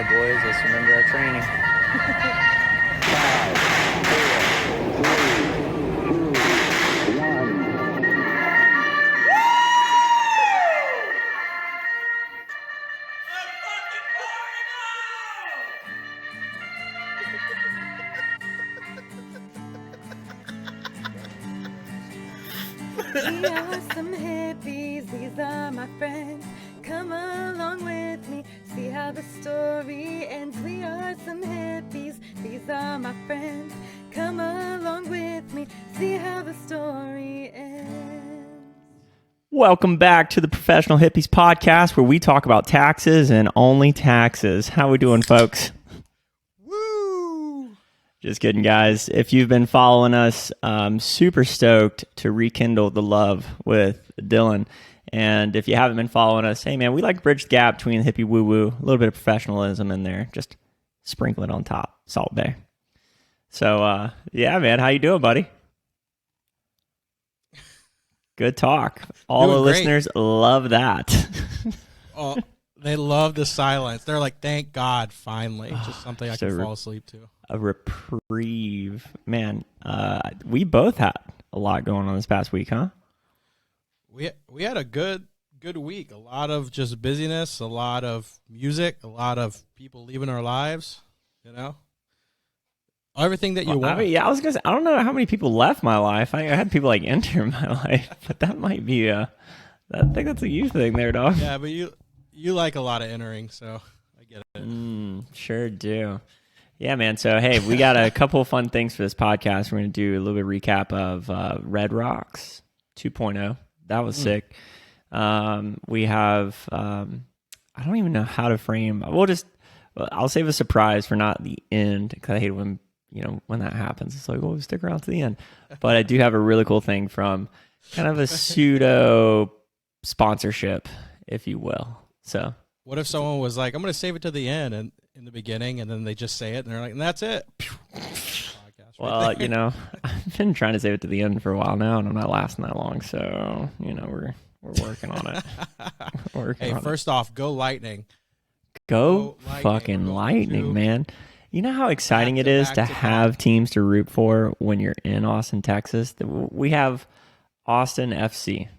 right, boys, let's remember our training. 5, 4, 3, 2, 1. We are some hippies, these are my friends. Come along with me, see how the story ends. We are some hippies, these are my friends. Come along with me, see how the story ends. Welcome back to the Professional Hippies Podcast, where we talk about taxes and only taxes. How we doing, folks? Woo! Just kidding, guys. If you've been following us, I'm super stoked to rekindle the love with Dylan. And if you haven't been following us, hey, man, we like to bridge the gap between hippie woo-woo, a little bit of professionalism in there, just sprinkle it on top, Salt Bay. So, yeah, man, how you doing, buddy? Good talk. All Doing the great. listeners love that. Oh, they love the silence. They're like, thank God, finally. Just something I So can fall asleep to. A reprieve. Man, we both had a lot going on this past week, huh? We had a good week. A lot of just busyness, a lot of music, a lot of people leaving our lives, you know? Everything that you Well, want. I was gonna say, I don't know how many people left my life. I had people like enter my life, but that might be I think that's a you thing there, dog. Yeah, but you like a lot of entering, so I get it. Sure do. Yeah, man. So, hey, we got a couple of fun things for this podcast. We're going to do a little bit of recap of Red Rocks 2.0. That was sick. We have, I don't even know how to frame. I'll save a surprise for not the end, because I hate when that happens. It's like, oh, stick around to the end. But I do have a really cool thing from kind of a pseudo sponsorship, if you will. So, What if someone was like, I'm going to save it to the end and in the beginning, and then they just say it, and they're like, and that's it. Podcast right there. I've been trying to save it to the end for a while now, and I'm not lasting that long. So, we're working on it. Hey, first off, go Lightning. Go Lightning. fucking We're going Lightning, to man. You know how exciting it is to back-to-back. have teams to root for when you're in Austin, Texas? We have Austin FC.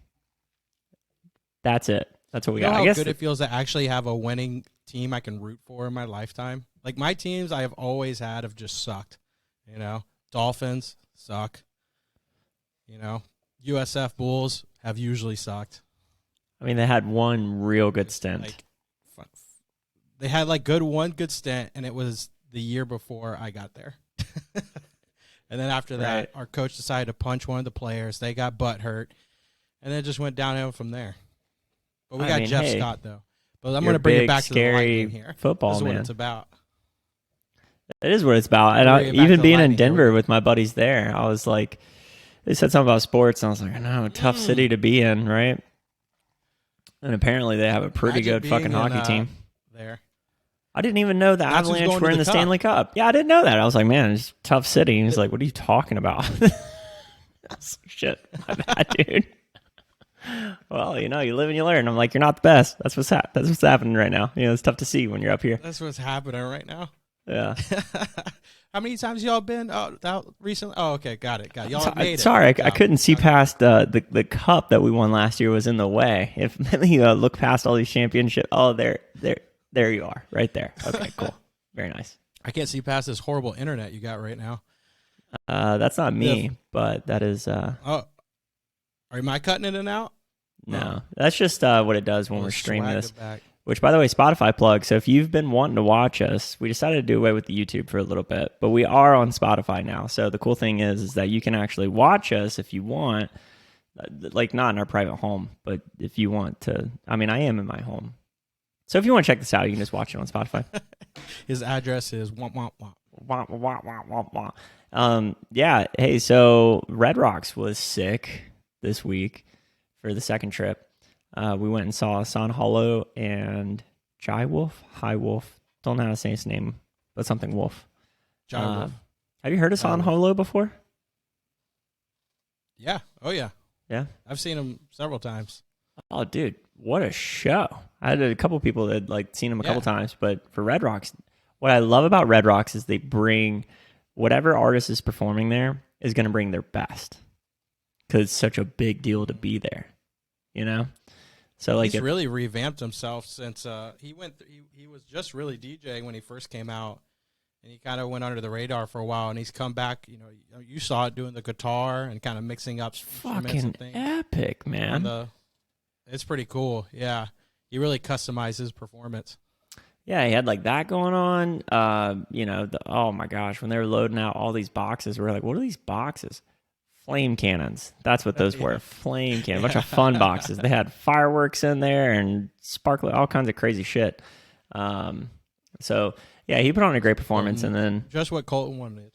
That's it. That's what we You know got. how I guess good it feels to actually have a winning team I can root for in my lifetime? Like, my teams I have always had have just sucked. Dolphins suck. USF Bulls have usually sucked. they had one real good stint. Like, they had one good stint, and it was the year before I got there. And then after that, Right. our coach decided to punch one of the players. They got butt hurt, and then it just went downhill from there. But we got Jeff Scott, though. But I'm you're going to bring big, it back to the scary Lightning here. football, This is what man. it's about. It is what it's about. And Bring it back even to being in Lightning, Denver here we with my buddies there, I was like, they said something about sports, and I was like, I know, tough city to be in, right? And apparently they have a pretty Imagine good fucking being hockey in, team. There. I didn't even know the That's who's Avalanche going were to in the the Cup. Stanley Cup. Yeah, I didn't know that. I was like, man, it's a tough city. And he's like, what are you talking about? I was like, shit, my bad, dude. Well, you live and you learn. I'm like, you're not the best. That's what's happening right now. It's tough to see when you're up here. That's what's happening right now. Yeah. How many times y'all been out recently? Oh, okay, got it. Y'all have made it. Sorry, Good I job. couldn't see past the cup that we won last year was in the way. If you look past all these championships, oh, there you are, right there. Okay, cool, very nice. I can't see past this horrible internet you got right now. That's not me, but that is Oh, am I cutting it in and out? no. That's just what it does when We'll we're streaming swag this. it back. Which, by the way, Spotify plug. So if you've been wanting to watch us, we decided to do away with the YouTube for a little bit, but we are on Spotify now. So the cool thing is that you can actually watch us if you want, like not in our private home, but if you want to. I am in my home. So if you want to check this out, you can just watch it on Spotify. His address is womp womp womp. Wah, wah, wah, wah, wah. Yeah. Hey, so Red Rocks was sick this week for the second trip. We went and saw San Hollow and High Wolf. Don't know how to say his name, but something Wolf. John Wolf. Have you heard of Jai San Wolf. Hollow before? Yeah. Oh, yeah. Yeah. I've seen him several times. Oh, dude. what a show. I had a couple people that had like seen him a couple times, but for Red Rocks, what I love about Red Rocks is they bring whatever artist is performing there is going to bring their best because it's such a big deal to be there, you know? So like he's really revamped himself since he was just really DJing when he first came out, and he kind of went under the radar for a while, and he's come back. You know, you saw it doing the guitar and kind of mixing up instruments fucking and things. epic, man. It's pretty cool. Yeah, he really customized his performance. Yeah, he had like that going on. You know, oh my gosh, when they were loading out all these boxes, we were like, what are these boxes? Flame cannons. That's what those were. Flame cannon. A bunch of fun boxes. They had fireworks in there and sparkling, all kinds of crazy shit. So yeah, he put on a great performance, and then just what Colton wanted.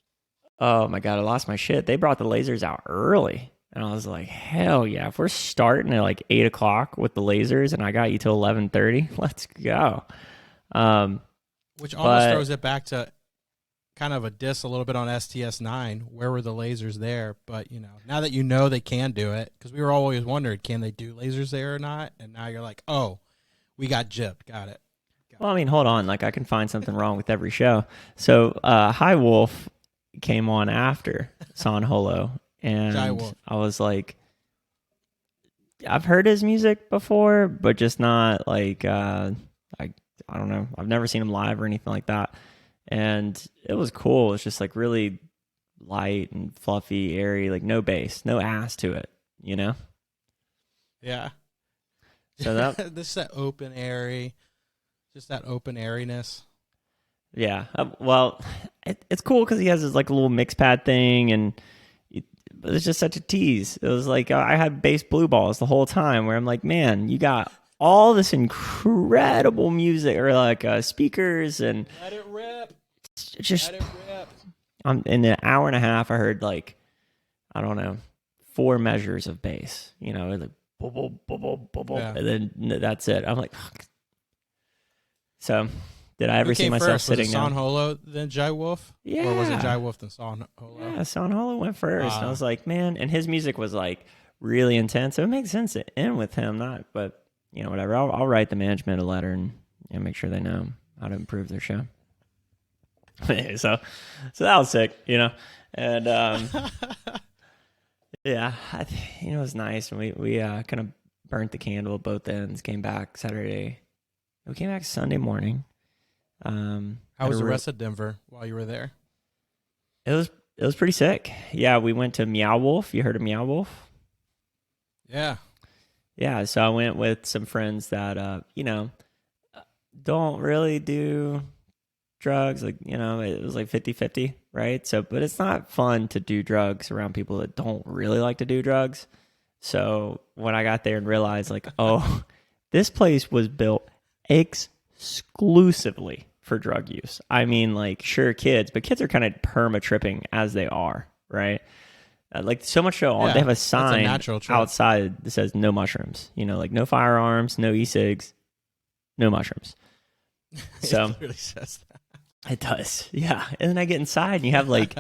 oh my god, I lost my shit. They brought the lasers out early, and I was like, hell yeah! If we're starting at like 8:00 with the lasers, and I got you till 11:30, let's go. Which almost throws it back to kind of a diss a little bit on STS9. Where were the lasers there? But, you know, now that you know they can do it, because we were always wondering, can they do lasers there or not? And now you're like, oh, we got gypped. Got it. Well, I mean, hold on. Like, I can find something wrong with every show. So, High Wolf came on after San Holo, and I was like, I've heard his music before, but just not like, I don't know. I've never seen him live or anything like that. And it was cool. It's just like really light and fluffy, airy, like no bass, no ass to it, you know? Yeah. So that this is that open airy, just that open airiness. Yeah. Well, it's cool because he has his like little mix pad thing, and it's just such a tease. It was like I had bass blue balls the whole time where I'm like, man, you got all this incredible music or like speakers and let it rip. Just let it rip. In an hour and a half, I heard like, I don't know, 4 measures of bass, you know, like bubble, bubble, bubble, and then that's it. I'm like, fuck. So did I ever see myself sitting down? Was it San down? Holo then Jai Wolf? Yeah. Or was it Jai Wolf then San Holo? Yeah, San Holo went first. I was like, man, and his music was like really intense. So it makes sense to end with him, but you know, whatever. I'll write the management a letter and make sure they know how to improve their show. so that was sick, you know, and yeah, it was nice. And we kind of burnt the candle at both ends. Came back Saturday. We came back Sunday morning. How was the rest of Denver while you were there? It was pretty sick. Yeah, we went to Meow Wolf. You heard of Meow Wolf? Yeah. Yeah, so I went with some friends that, you know, don't really do drugs. Like, you know, it was like 50-50, right? So, but it's not fun to do drugs around people that don't really like to do drugs. So when I got there and realized like, oh, this place was built exclusively for drug use. I mean, like, sure, kids, but kids are kind of perma tripping as they are, right? Like so much so on, they have a sign outside that says no mushrooms. You know, like no firearms, no e-cigs, no mushrooms. So it really says that. It does, yeah. And then I get inside, and you have like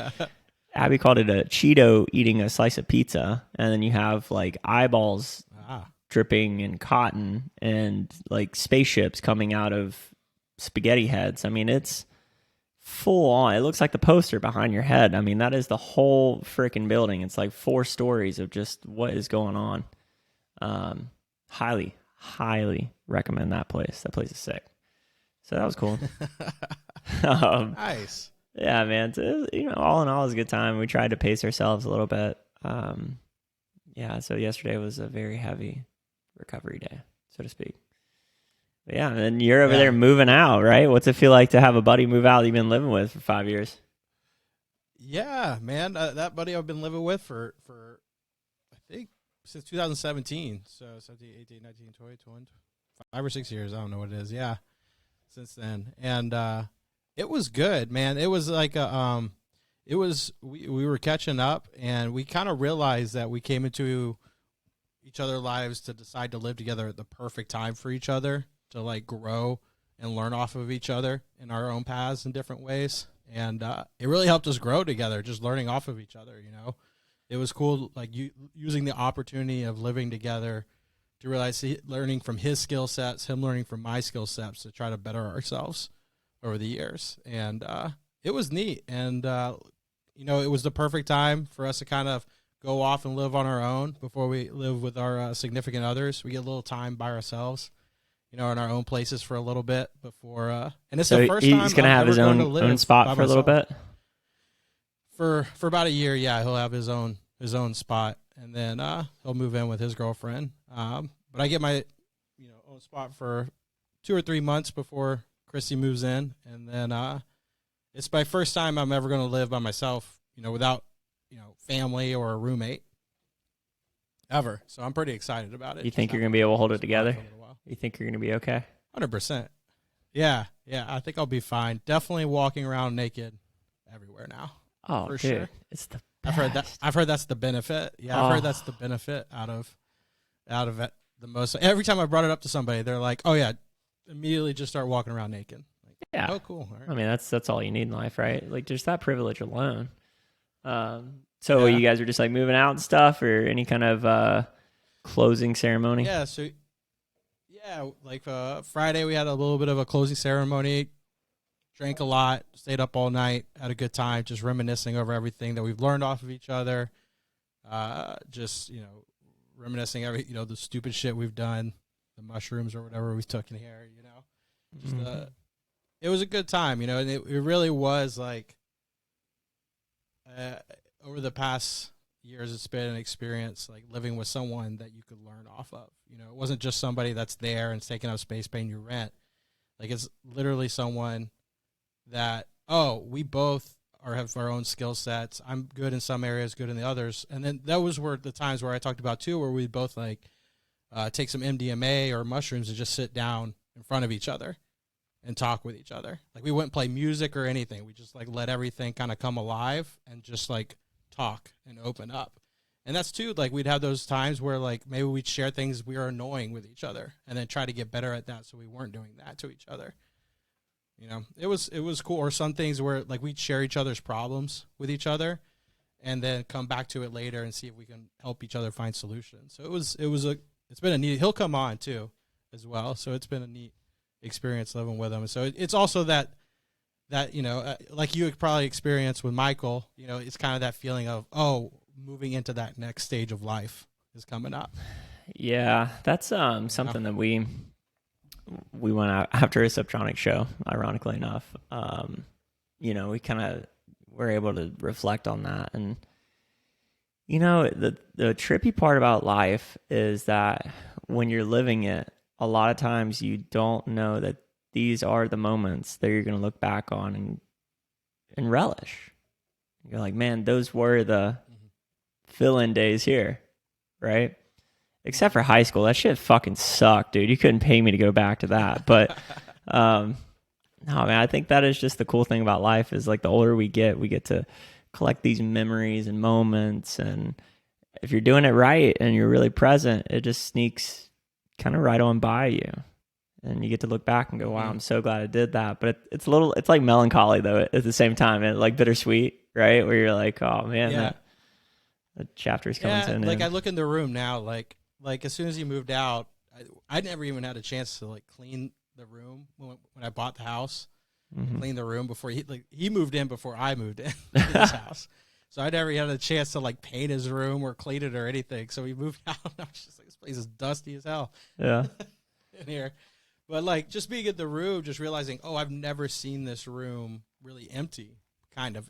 Abby called it a Cheeto eating a slice of pizza, and then you have like eyeballs dripping in cotton and like spaceships coming out of spaghetti heads. I mean, it's full on. It looks like the poster behind your head. I mean, that is the whole freaking building. It's like 4 stories of just what is going on. Highly recommend that place. That place is sick. So that was cool. Nice. Yeah, man. So, you know, all in all, it was a good time. We tried to pace ourselves a little bit. Yeah, so yesterday was a very heavy recovery day, so to speak. But yeah, and you're over there moving out, right? What's it feel like to have a buddy move out that you've been living with for 5 years? Yeah, man. That buddy I've been living with for I think, since 2017. So 17, 18, 19, 20, 21, 5 or 6 years. I don't know what it is. Yeah, since then. And it was good, man. It was like we were catching up, and we kind of realized that we came into each other's lives to decide to live together at the perfect time for each other, to like grow and learn off of each other in our own paths in different ways. And it really helped us grow together, just learning off of each other, you know. It was cool, like using the opportunity of living together to realize learning from his skill sets, him learning from my skill sets to try to better ourselves over the years. And it was neat. And, it was the perfect time for us to kind of go off and live on our own before we live with our significant others. We get a little time by ourselves, in our own places for a little bit before. And it's the first time he's going to have his own spot for a little bit. For about a year, yeah, he'll have his own spot, and then he'll move in with his girlfriend. But I get my own spot for 2 or 3 months before Christy moves in, and then it's my first time I'm ever going to live by myself, without family or a roommate ever. So I'm pretty excited about it. You think you're going to be able to hold it together? You think you're going to be okay? 100%. Yeah, I think I'll be fine. Definitely walking around naked everywhere now. Oh, for dude, sure. it's the best. I've heard that's the benefit. Yeah, I've heard that's the benefit out of it the most. Every time I brought it up to somebody, they're like, "Oh yeah, immediately just start walking around naked." Like, yeah. Oh, cool. All right. I mean, that's all you need in life, right? Like, just that privilege alone. So you guys are just like moving out and stuff, or any kind of closing ceremony? Yeah. So like Friday we had a little bit of a closing ceremony. Drank a lot, stayed up all night, had a good time, just reminiscing over everything that we've learned off of each other. Just, reminiscing the stupid shit we've done, the mushrooms or whatever we took in here, Just it was a good time, and it really was like over the past years it's been an experience like living with someone that you could learn off of. It wasn't just somebody that's there and taking up space paying your rent. Like it's literally someone that, we both have our own skill sets. I'm good in some areas, good in the others. And then those were the times where I talked about too, where we both take some MDMA or mushrooms and just sit down in front of each other and talk with each other. Like we wouldn't play music or anything. We just like let everything kind of come alive and just like talk and open up. And that's too, like we'd have those times where like maybe we'd share things we were annoying with each other and then try to get better at that so we weren't doing that to each other. It was cool. Or some things where like we'd share each other's problems with each other and then come back to it later and see if we can help each other find solutions. So it's been a neat, he'll come on too as well. So it's been a neat experience living with him. And so it's also that like you would probably experience with Michael, it's kind of that feeling of, moving into that next stage of life is coming up. Yeah. That's something that we went out after a Subtronic show, ironically enough. We kind of were able to reflect on that. And, the trippy part about life is that when you're living it, a lot of times you don't know that these are the moments that you're going to look back on and relish. You're like, man, those were the fill-in days here, right? Except for high school. That shit fucking sucked, dude. You couldn't pay me to go back to that. But no, man, I think that is just the cool thing about life is like the older we get to collect these memories and moments. And if you're doing it right and you're really present, it just sneaks kind of right on by you. And you get to look back and go, wow, I'm so glad I did that. But it's like melancholy though at the same time, and like bittersweet, right? Where you're like, oh man, that chapter's coming to an end. Like I look in the room now, like as soon as he moved out, I never even had a chance to like clean the room when I bought the house. Clean the room before he moved in before I moved in his house. So I never had a chance to like paint his room or clean it or anything. So we moved out. And I was just like, this place is dusty as hell. Yeah. In here. But like just being in the room, just realizing, I've never seen this room really empty, kind of.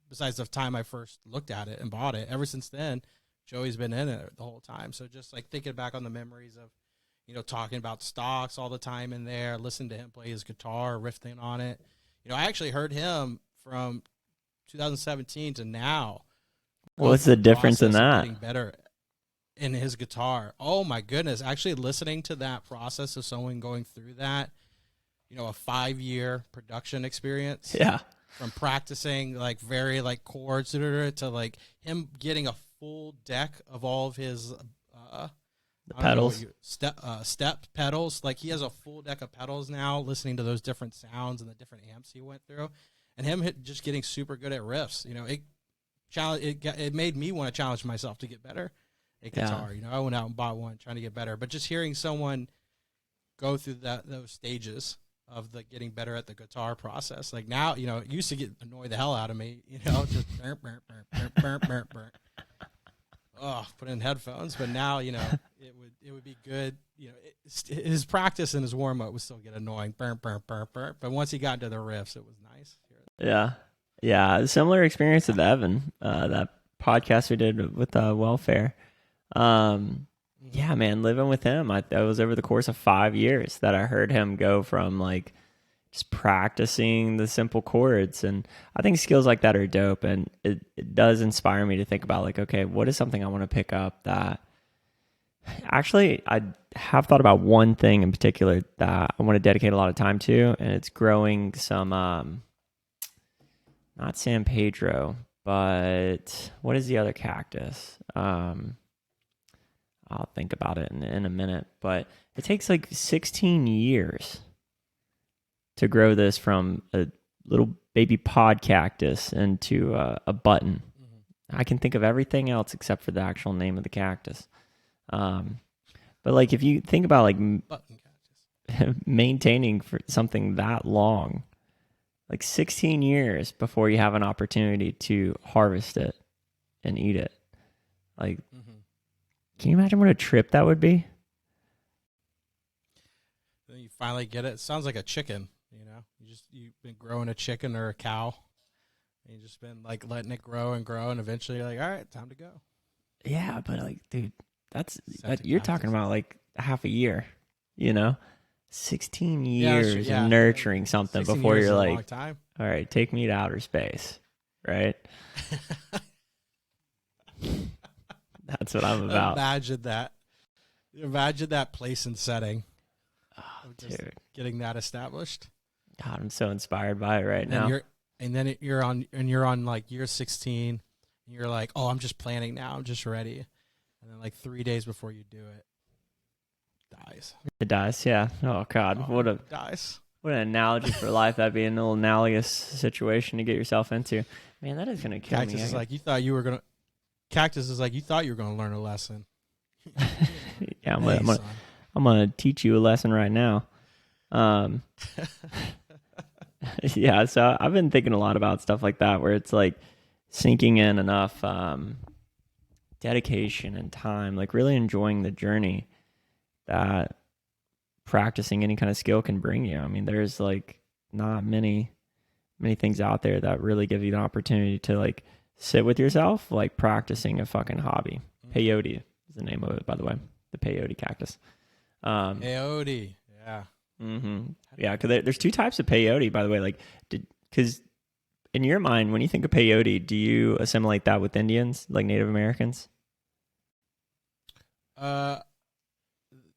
Besides the time I first looked at it and bought it. Ever since then, Joey's been in it the whole time. So just like thinking back on the memories of, talking about stocks all the time in there, listening to him play his guitar, riffing on it. I actually heard him from 2017 to now. What's the difference in that? Getting better in his guitar. Oh my goodness. Actually listening to that process of someone going through that, a 5-year production experience. Yeah. From practicing like very like chords to like him getting a full deck of all of his pedals, step pedals. Like he has a full deck of pedals now, listening to those different sounds and the different amps he went through, and him just getting super good at riffs. It made me want to challenge myself to get better a guitar. You know, I went out and bought one, trying to get better. But just hearing someone go through those stages of the getting better at the guitar process, like now, you know, it used to annoy the hell out of me. You know, just oh, put in headphones. But now, you know, it would be good. You know, his practice and his warm up would still get annoying. But once he got into the riffs, it was nice. Yeah. Similar experience with Evan. That podcast we did with Welfare. Yeah, man, living with him, that was over the course of 5 years that I heard him go from like just practicing the simple chords. And I think skills like that are dope. And it does inspire me to think about like, okay, what is something I want to pick up that actually I have thought about one thing in particular that I want to dedicate a lot of time to. And it's growing some, not San Pedro, but what is the other cactus? I'll think about it in a minute, but it takes like 16 years to grow this from a little baby pod cactus into a button. I can think of everything else except for the actual name of the cactus. But like if you think about like Button cactus. maintaining for something that long, like 16 years before you have an opportunity to harvest it and eat it. Like, can you imagine what a trip that would be? Then you finally get it. It sounds like a chicken, you know. You've been growing a chicken or a cow, and you've just been like letting it grow, and eventually you're like, all right, time to go. Yeah, but like, dude, you're talking about like half a year, you know, 16 years of nurturing something before you're like, all right, take me to outer space, right? That's what I'm about. Imagine that place and setting. Oh, dude, getting that established. God, I'm so inspired by it right now. You're on like year 16. And you're like, oh, I'm just planning now. I'm just ready. And then like 3 days before you do it, dies. It dies. Yeah. Oh God, what an analogy for life. That'd be a little analogous situation to get yourself into. Man, that is gonna kill me. Cactus is like you thought you were gonna learn a lesson. Yeah, I'm gonna teach you a lesson right now. Yeah, so I've been thinking a lot about stuff like that, where it's like sinking in enough dedication and time, like really enjoying the journey that practicing any kind of skill can bring you. I mean, there's like not many things out there that really give you the opportunity to like sit with yourself, like practicing a fucking hobby. Peyote is the name of it, by the way. The peyote cactus. Peyote, yeah. Yeah, because there's two types of peyote, by the way. Like, because in your mind, when you think of peyote, do you assimilate that with Indians, like Native Americans?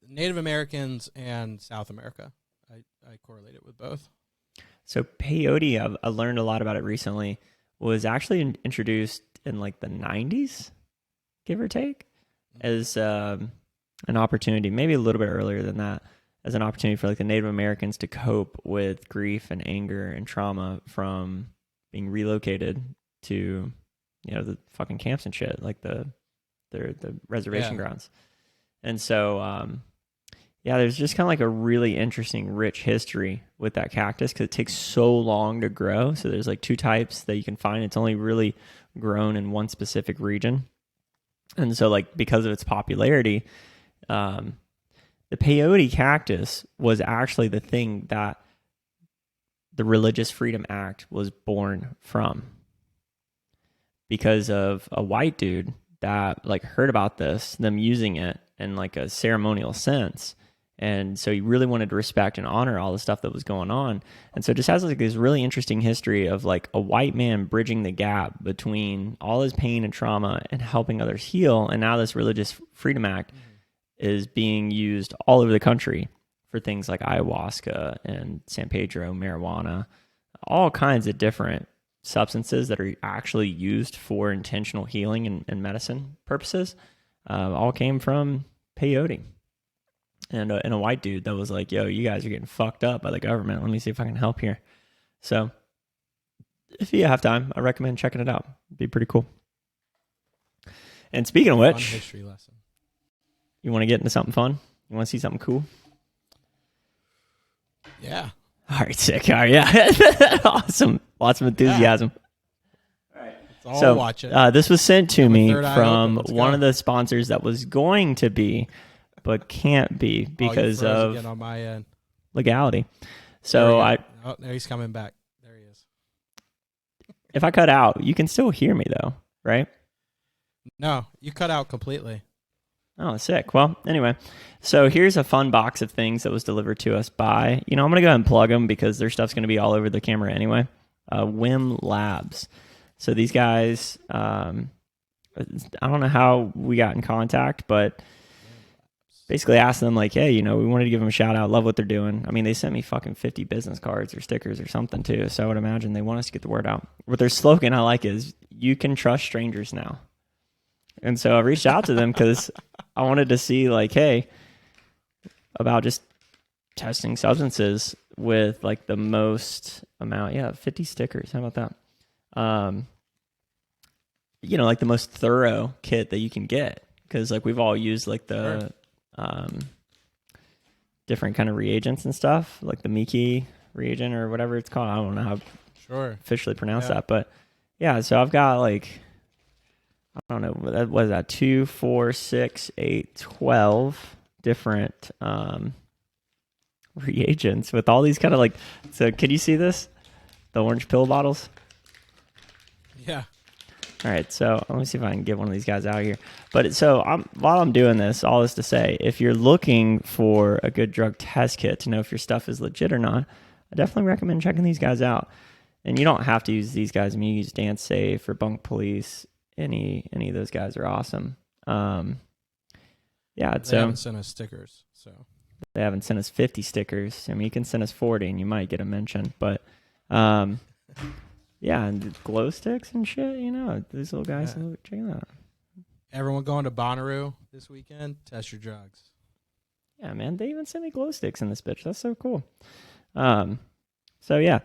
Native Americans and South America. I correlate it with both. So peyote, I learned a lot about it recently, was actually introduced in like the 90s, give or take, as an opportunity, maybe a little bit earlier than that, as an opportunity for like the Native Americans to cope with grief and anger and trauma from being relocated to, you know, the fucking camps and shit, like the reservation grounds. And so, yeah, there's just kind of like a really interesting, rich history with that cactus because it takes so long to grow. So there's like two types that you can find. It's only really grown in one specific region. And so like because of its popularity, the peyote cactus was actually the thing that the Religious Freedom Act was born from, because of a white dude that like heard about them using it in like a ceremonial sense. And so he really wanted to respect and honor all the stuff that was going on. And so it just has like this really interesting history of like a white man bridging the gap between all his pain and trauma and helping others heal. And now this Religious Freedom Act is being used all over the country for things like ayahuasca and San Pedro, marijuana, all kinds of different substances that are actually used for intentional healing and medicine purposes. All came from peyote. And a white dude that was like, yo, you guys are getting fucked up by the government. Let me see if I can help here. So if you have time, I recommend checking it out. It'd be pretty cool. And speaking of which, fun history lesson. You want to get into something fun? You want to see something cool? Yeah. All right, sick. All right, yeah. Awesome. Lots of enthusiasm. It's all So watching. this was sent to Have a me third eye from open. Let's one go. of the sponsors that was going to be, but can't be because you froze of again on my end. legality. There So we go. Oh, there he's coming back. There he is. if I cut out, you can still hear me though, right? No, you cut out completely. Oh, sick. Well, anyway, so here's a fun box of things that was delivered to us by, I'm going to go ahead and plug them because their stuff's going to be all over the camera anyway. Whim Labs. So these guys, I don't know how we got in contact, but basically asked them like, hey, we wanted to give them a shout out. Love what they're doing. I mean, they sent me fucking 50 business cards or stickers or something too. So I would imagine they want us to get the word out. What their slogan I like is, you can trust strangers now. And so I reached out to them because I wanted to see like, hey, about just testing substances with like the most amount. Yeah, 50 stickers. How about that? Like the most thorough kit that you can get. Because like we've all used like the different kind of reagents and stuff, like the Miki reagent or whatever it's called. I don't know how officially pronounce that, but yeah. So I've got like, I don't know, what is that? 2, 4, 6, 8, 12 different reagents with all these kind of like. So can you see this? The orange pill bottles. Yeah. All right, so let me see if I can get one of these guys out here. But so while I'm doing this, all this to say, if you're looking for a good drug test kit to know if your stuff is legit or not, I definitely recommend checking these guys out. And you don't have to use these guys. I mean, you use Dance Safe or Bunk Police. Any of those guys are awesome. Yeah, They haven't sent us stickers, so they haven't sent us 50 stickers. I mean, you can send us 40 and you might get a mention. But yeah, and glow sticks and shit, these little guys, check it out. everyone going to Bonnaroo this weekend, test your drugs. Yeah, man, they even sent me glow sticks in this bitch. That's so cool. So yeah,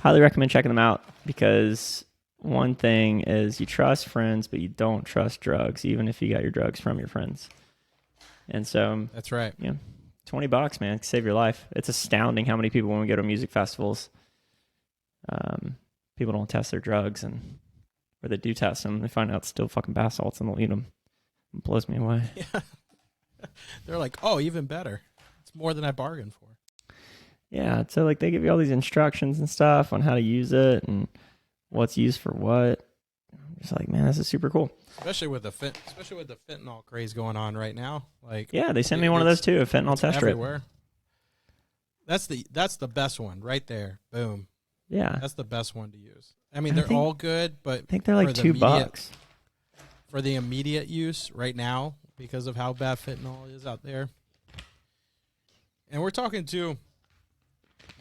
highly recommend checking them out because one thing is you trust friends, but you don't trust drugs, even if you got your drugs from your friends. And so That's right. Yeah, $20, man, can save your life. It's astounding how many people, when we go to music festivals, people don't test their drugs, or they do test them, they find out it's still fucking bath salts and they'll eat them. It blows me away. Yeah. They're like, oh, even better. It's more than I bargained for. Yeah, so like they give you all these instructions and stuff on how to use it and what's used for what. I'm just like, man, this is super cool. Especially with the fentanyl craze going on right now. Like, Yeah, they sent me one of those too, a fentanyl test strip. everywhere. That's the best one right there. Boom. Yeah, That's the best one to use. I mean, I they're think- all good, but I think they're like for the $2. for the immediate use right now, because of how bad fentanyl is out there. And we're talking to,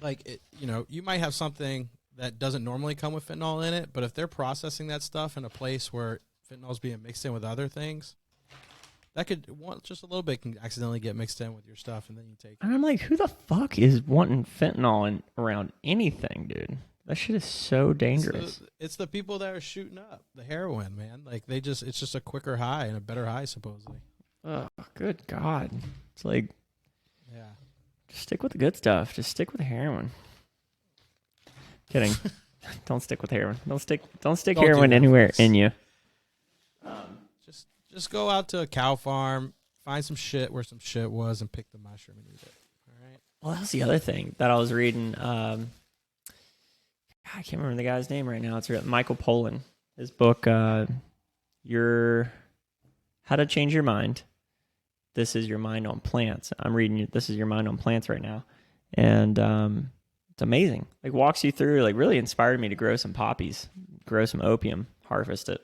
like, you might have something that doesn't normally come with fentanyl in it, but if they're processing that stuff in a place where fentanyl is being mixed in with other things, that could, just a little bit can accidentally get mixed in with your stuff, and then you take it. And I'm like, who the fuck is wanting fentanyl around anything, dude? That shit is so dangerous. It's the people that are shooting up the heroin, man. Like, it's just a quicker high and a better high, supposedly. Oh, good God. It's like, Yeah. just stick with the good stuff. Just stick with the heroin. Kidding. Don't stick with heroin. Don't stick Don't do heroin that, anywhere folks. in you. Just go out to a cow farm, find some shit where some shit was, and pick the mushroom and eat it. All right. Well, that's the other thing that I was reading. I can't remember the guy's name right now. It's Michael Pollan. His book, Your How to Change Your Mind. This is Your Mind on Plants. I'm reading This is Your Mind on Plants right now. And it's amazing. Like, walks you through, like, really inspired me to grow some poppies, grow some opium, harvest it.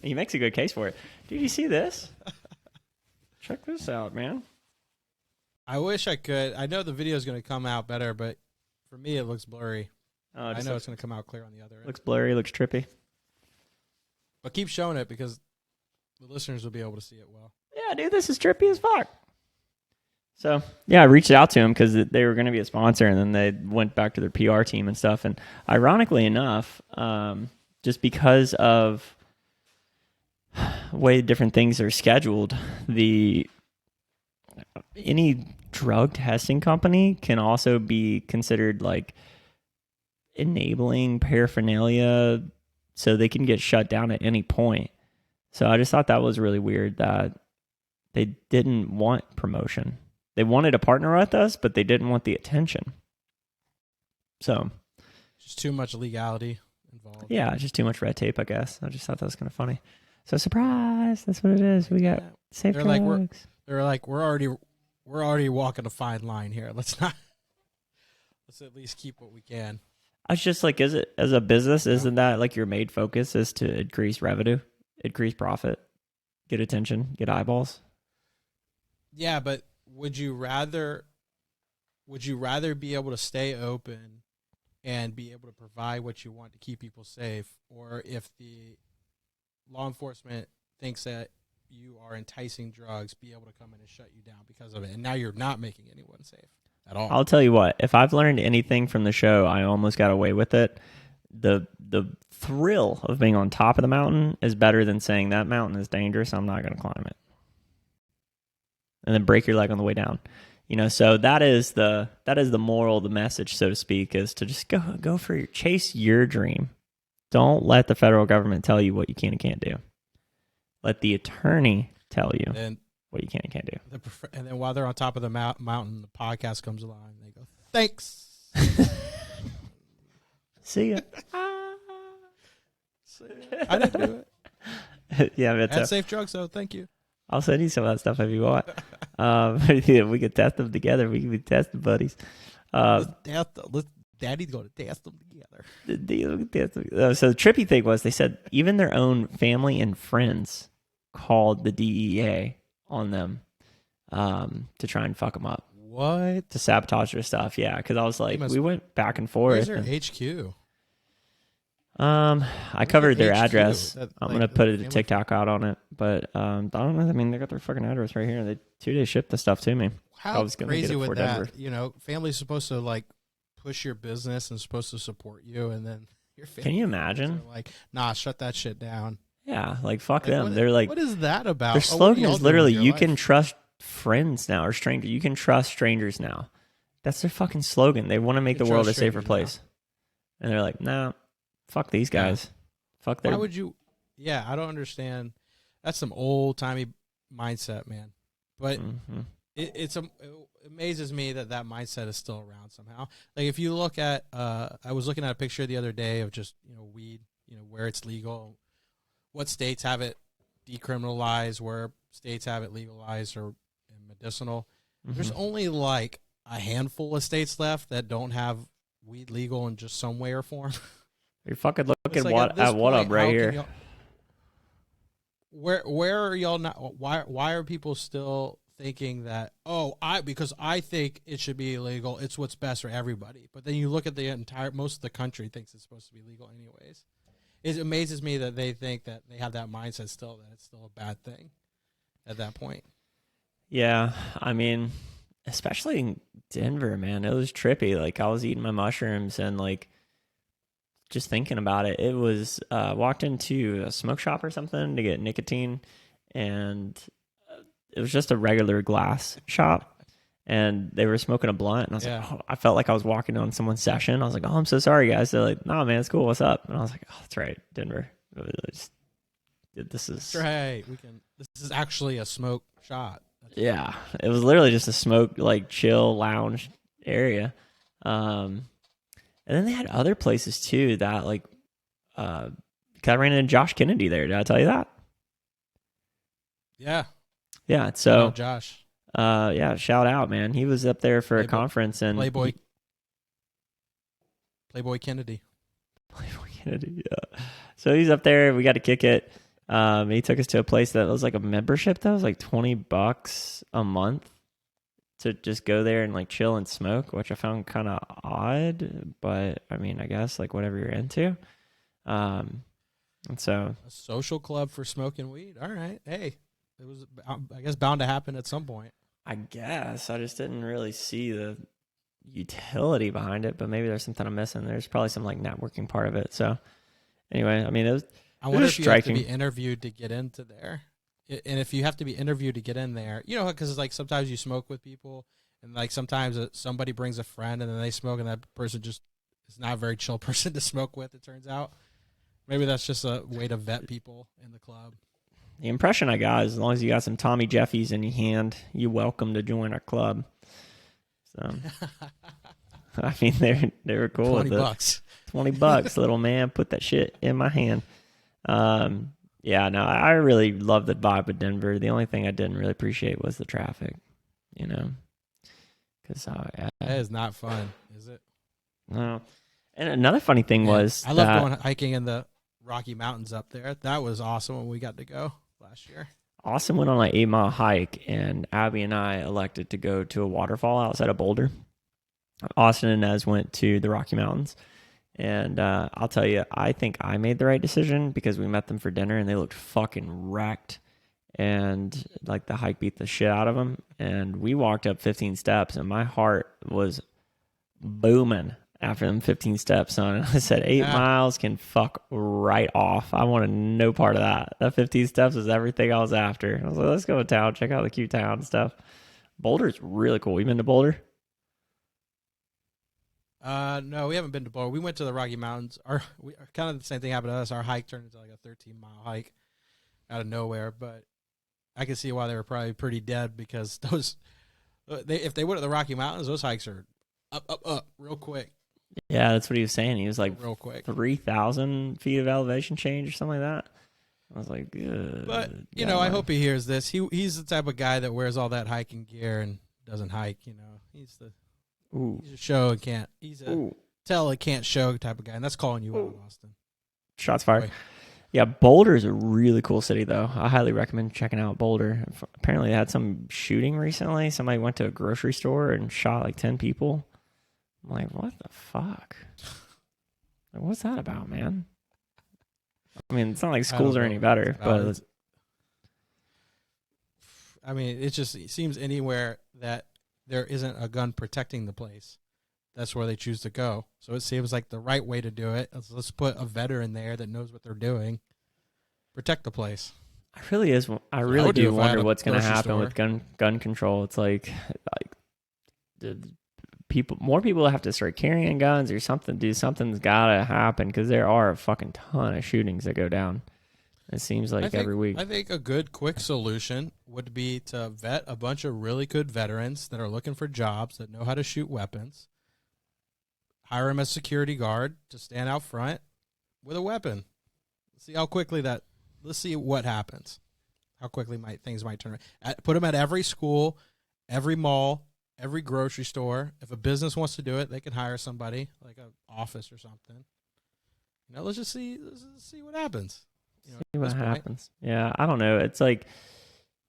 He makes a good case for it. Dude, you see this? Check this out, man. I wish I could. I know the video is going to come out better, but for me, it looks blurry. Oh, I know it's going to come out clear on the other end. looks blurry, looks trippy. But keep showing it because the listeners will be able to see it well. Yeah, dude, this is trippy as fuck. So, yeah, I reached out to him because they were going to be a sponsor, and then they went back to their PR team and stuff. And ironically enough, just because of way different things are scheduled, any drug testing company can also be considered like enabling paraphernalia, so they can get shut down at any point. So I just thought that was really weird that they didn't want promotion. They wanted to partner with us, but they didn't want the attention. So Just too much legality involved. yeah, just too much red tape, I guess. I just thought that was kind of funny. So surprise, that's what it is. We got Yeah. safe They're drugs. like, we're already walking a fine line here. Let's at least keep what we can. I was just like, is it as a business, isn't that like your main focus is to increase revenue, increase profit, get attention, get eyeballs? Yeah, but would you rather be able to stay open and be able to provide what you want to keep people safe, or if the law enforcement thinks that you are enticing drugs, be able to come in and shut you down because of it, and now you're not making anyone safe at all? I'll tell you what, if I've learned anything from the show, I almost got away with it. The thrill of being on top of the mountain is better than saying that mountain is dangerous, I'm not going to climb it. And then break your leg on the way down. So that is the moral of the message, so to speak, is to just go for chase your dream. Don't let the federal government tell you what you can and can't do. Let the attorney tell you And what you can and can't do. and then while they're on top of the mountain, the podcast comes along and they go, "Thanks." See ya. I didn't do it. Yeah, I that's had safe drugs, though. Thank you. I'll send you some of that stuff if you want. Yeah, we could test them together. We could be testing buddies. Let's Daddy's going to test them together. So the trippy thing was they said even their own family and friends called the DEA on them to try and fuck them up, What? to sabotage their stuff. Yeah, because I was like, must- we went back and Where's forth. their and- HQ? I covered their HQ? address. That, I'm like, gonna the put a family- TikTok out on it, but I don't know. I mean, they got their fucking address right here. They 2 days shipped the stuff to me. I How was gonna get crazy it would for that? Denver. You know, family's supposed to like push your business and supposed to support you, and then your family. Can you imagine? are like, nah, shut that shit down. Yeah, like fuck Like, them. what- They're like, what is that about? their Oh, what are slogan y'all is doing literally, with your "You life?" can trust friends now or strangers. You can trust strangers now." That's their fucking slogan. They want to make You the can world a trust safer strangers place, and they're like, "Nah, fuck these guys. Fuck their." Why would you? Yeah, I don't understand. That's some old timey mindset, man. But Mhm. it amazes me that mindset is still around somehow. Like if you look at, I was looking at a picture the other day of just weed, where it's legal, what states have it decriminalized, where states have it legalized or medicinal. There's Mhm. only like a handful of states left that don't have weed legal in just some way or form. You're fucking It's looking like at this what up point, right how can here. y'all- Where are y'all not? Why are people still thinking that? Oh, because I think it should be illegal. It's what's best for everybody. But then you look at most of the country thinks it's supposed to be legal anyways. It amazes me that they think that they have that mindset still, that it's still a bad thing at that point. Yeah, I mean, especially in Denver, man, it was trippy. Like I was eating my mushrooms and like just thinking about it, it was walked into a smoke shop or something to get nicotine, and it was just a regular glass shop, and they were smoking a blunt, and I was like, oh, I felt like I was walking on someone's session. I was like, oh, I'm so sorry, guys. They're like, no, man, it's cool. What's up? And I was like, oh, that's right, Denver. This is That's right. This is actually a smoke shot. Yeah, it was literally just a smoke, like chill lounge area. And then they had other places too that like, I ran into Josh Kennedy there. Did I tell you that? Yeah. Yeah. So, Josh, yeah, shout out, man. He was up there for a Playboy- conference and Playboy Kennedy. Playboy Kennedy. Yeah. So he's up there. We got to kick it. He took us to a place that was like a membership that was like $20 a month to just go there and like chill and smoke, which I found kind of odd, but I mean, I guess like whatever you're into. And so A social club for smoking weed. All right. Hey, it was, I guess, bound to happen at some point. I guess I just didn't really see the utility behind it, but maybe there's something I'm missing. There's probably some like networking part of it. So anyway, I mean, I wonder if you have to striking. be interviewed to get into there. And if you have to be interviewed to get in there, you know, because like sometimes you smoke with people, and like sometimes somebody brings a friend and then they smoke, and that person just is not a very chill person to smoke with. It turns out, maybe that's just a way to vet people in the club. The impression I got is as long as you got some Tommy Jeffies in your hand, you're welcome to join our club. So, I mean, they were cool. $20. $20, little man. Put that shit in my hand. Yeah, no, I really love the vibe of Denver. The only thing I didn't really appreciate was the traffic, you know, because That is not fun, is it? no. And another funny thing was I love going hiking in the Rocky Mountains up there. That was awesome when we got to go last year. Austin went on an 8-mile hike, and Abby and I elected to go to a waterfall outside of Boulder. Austin and Nez went to the Rocky Mountains. And I'll tell you, I think I made the right decision because we met them for dinner and they looked fucking wrecked. And like the hike beat the shit out of them. And we walked up 15 steps and my heart was booming after them 15 steps, son. And I said, 8 miles can fuck right off. I wanted no part of that. That 15 steps was everything I was after. I was like, let's go to town, check out the cute town and stuff. Boulder's really cool. You been to Boulder? No, we haven't been to Boulder. We went to the Rocky Mountains. Kind of the same thing happened to us. Our hike turned into like a 13-mile hike out of nowhere, but I can see why they were probably pretty dead because if they went to the Rocky Mountains, those hikes are up real quick. Yeah, that's what he was saying. He was like real quick, 3,000 feet of elevation change or something like that. I was like, good. But you know, I hope he hears this. He's the type of guy that wears all that hiking gear and doesn't hike. You know, he's a show and can't. He's a tell and can't show type of guy, and that's calling you out, Austin. Shots fired. Boy. Yeah, Boulder is a really cool city, though. I highly recommend checking out Boulder. Apparently, they had some shooting recently. Somebody went to a grocery store and shot like 10 people. I'm like, what the fuck? Like, what's that about, man? I mean, it's not like schools are any better, but I mean, it seems anywhere that there isn't a gun protecting the place, that's where they choose to go. So it seems like the right way to do it is let's put a veteran there that knows what they're doing, protect the place. I really do wonder what's going to happen with gun control. It's like more people have to start carrying guns or something. Something's got to happen because there are a fucking ton of shootings that go down. It seems like every week. I think a good, quick solution would be to vet a bunch of really good veterans that are looking for jobs that know how to shoot weapons. Hire them as security guard to stand out front with a weapon. See how quickly let's see what happens. How quickly things might turn around. Put them at every school, every mall, every grocery store. If a business wants to do it, they can hire somebody, like an office or something. You know, let's just see what happens. You know, see what happens. Yeah, I don't know. It's like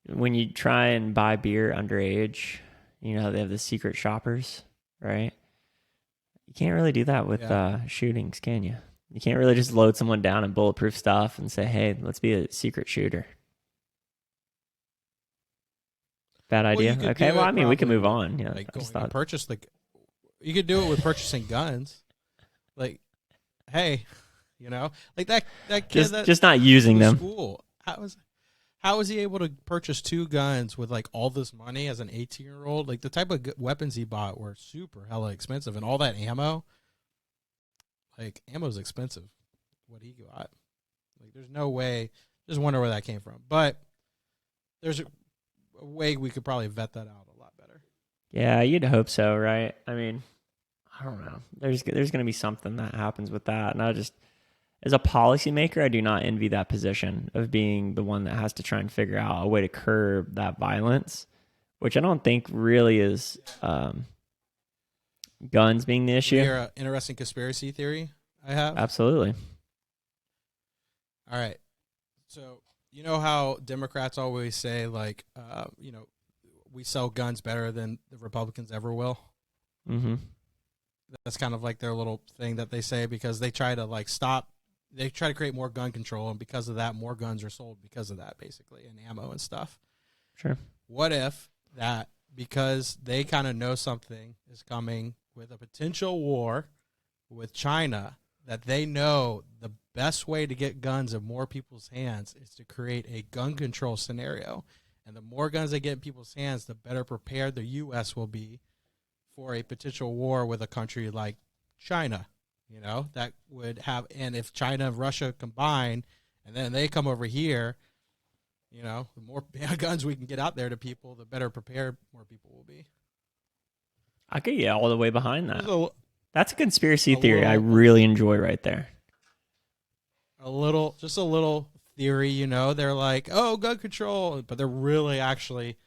when you try and buy beer underage, you know, they have the secret shoppers, right? You can't really do that with shootings, can you? You can't really just load someone down in bulletproof stuff and say, hey, let's be a secret shooter. Bad idea? Okay, well, I mean, we can move on. Yeah, like you could do it with purchasing guns. Like, hey, you know, like that kid just not using them. School. How was he able to purchase 2 guns with like all this money as an 18-year-old? Like the type of weapons he bought were super hella expensive, and all that ammo. Like ammo's expensive. What he got, like there's no way. Just wonder where that came from. But there's a way we could probably vet that out a lot better. Yeah, you'd hope so, right? I mean, I don't know. There's going to be something that happens with that, and as a policymaker, I do not envy that position of being the one that has to try and figure out a way to curb that violence, which I don't think really is guns being the issue. Hear an interesting conspiracy theory I have? Absolutely. All right. So, you know how Democrats always say, like, you know, we sell guns better than the Republicans ever will? Mm-hmm. That's kind of like their little thing that they say because they try to, like, they try to create more gun control, and because of that, more guns are sold because of that, basically, and ammo and stuff. Sure. What if that, because they kind of know something is coming with a potential war with China, that they know the best way to get guns in more people's hands is to create a gun control scenario. And the more guns they get in people's hands, the better prepared the U.S. will be for a potential war with a country like China. You know, that would have, and if China and Russia combine and then they come over here, you know, the more guns we can get out there to people, the better prepared more people will be. I could get all the way behind that. So, That's a conspiracy theory I little- really enjoy right there. just a little theory, you know. They're like, oh, gun control, but they're really actually